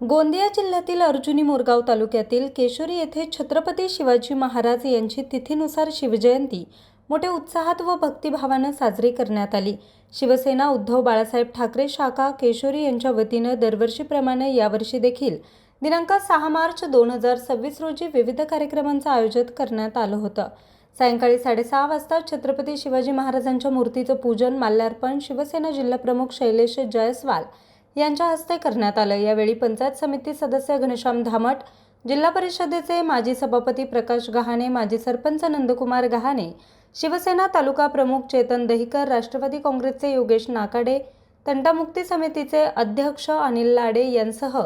गोंदिया जिल्ह्यातील अर्जुनी मोरगाव तालुक्यातील केशोरी येथे छत्रपती शिवाजी महाराज यांची तिथीनुसार शिवजयंती मोठ्या उत्साहात व भक्तिभावाने साजरी करण्यात आली। शिवसेना उद्धव बाळासाहेब ठाकरे शाखा केशोरी यांच्या वतीने दरवर्षीप्रमाणे यावर्षी देखील दिनांक 6 मार्च 2026 रोजी विविध कार्यक्रमांचे आयोजन करण्यात आलं होतं। सायंकाळी 6:30 वाजता छत्रपती शिवाजी महाराजांच्या मूर्तीचं पूजन माल्यार्पण शिवसेना जिल्हाप्रमुख शैलेश जयस्वाल यांच्या हस्ते करण्यात आलं। यावेळी पंचायत समिती सदस्य घनश्याम धामट, जिल्हा परिषदेचे माजी सभापती प्रकाश गहाणे, माजी सरपंच नंदकुमार गहाणे, शिवसेना तालुका प्रमुख चेतन दहिकर, राष्ट्रवादी काँग्रेसचे योगेश नाकाडे, तंटामुक्ती समितीचे अध्यक्ष अनिल लाडे यांसह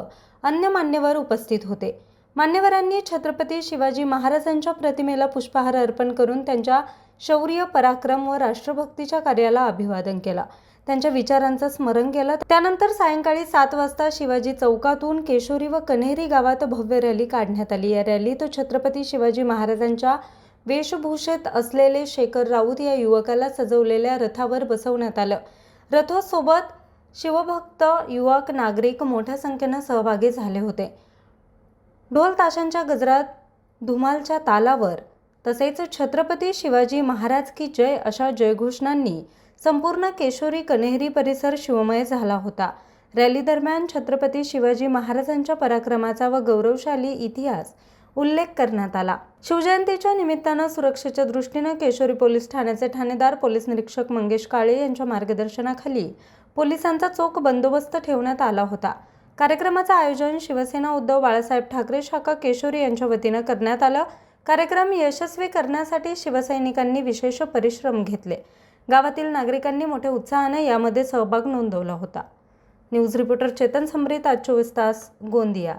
अन्य मान्यवर उपस्थित होते। मान्यवरांनी छत्रपती शिवाजी महाराजांच्या प्रतिमेला पुष्पहार अर्पण करून त्यांच्या शौर्य, पराक्रम व राष्ट्रभक्तीच्या कार्याला अभिवादन केलं। त्यांच्या विचारांचं स्मरण केलं। त्यानंतर सायंकाळी 7 वाजता शिवाजी चौकातून केशोरी व कन्हेरी गावात भव्य रॅली काढण्यात आली। या रॅलीत छत्रपती शिवाजी महाराजांच्या वेशभूषेत असलेले शेखर राऊत या युवकाला सजवलेल्या रथावर बसवण्यात आलं। रथोत्सवात शिवभक्त, युवक, नागरिक मोठ्या संख्येने सहभागी झाले होते। ढोल ताशांच्या गजरात, धुमालच्या तालावर तसेच छत्रपती शिवाजी महाराज की जय अशा जयघोषणांनी संपूर्ण केशोरी कन्हेरी परिसर शिवमय झाला होता। रॅली दरम्यान छत्रपती शिवाजी महाराजांच्या पराक्रमाचा व गौरवशाली इतिहास उल्लेख करण्यात आला। शिवजयंतीच्या निमित्तानं सुरक्षेच्या दृष्टीने केशोरी पोलीस ठाण्याचे ठाणेदार पोलीस निरीक्षक मंगेश काळे यांच्या मार्गदर्शनाखाली पोलिसांचा चोख बंदोबस्त ठेवण्यात आला होता। कार्यक्रमाचं आयोजन शिवसेना उद्धव बाळासाहेब ठाकरे शाखा केशोरी यांच्या वतीने करण्यात आलं। कार्यक्रम यशस्वी करण्यासाठी शिवसैनिकांनी विशेष परिश्रम घेतले। गावातील नागरिकांनी मोठ्या उत्साहाने यामध्ये सहभाग नोंदवला होता। न्यूज रिपोर्टर चेतन समरीत, आज 24 तास, गोंदिया।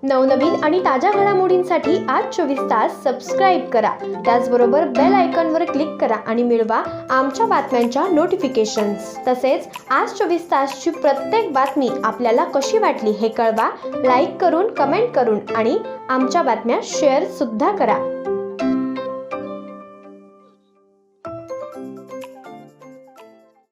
नवनवीन आणि ताज्या घडामोडींसाठी आज 24 तास सबस्क्राईब करा। त्याचबरोबर बेल आयकॉनवर क्लिक करा आणि मिळवा आमच्या बातम्यांच्या नोटिफिकेशन्स। तसेच आज 24 तासची प्रत्येक बातमी आपल्याला कशी वाटली हे कळवा। लाईक करून, कमेंट करून आणि आमच्या बातम्या शेअर सुद्धा करा।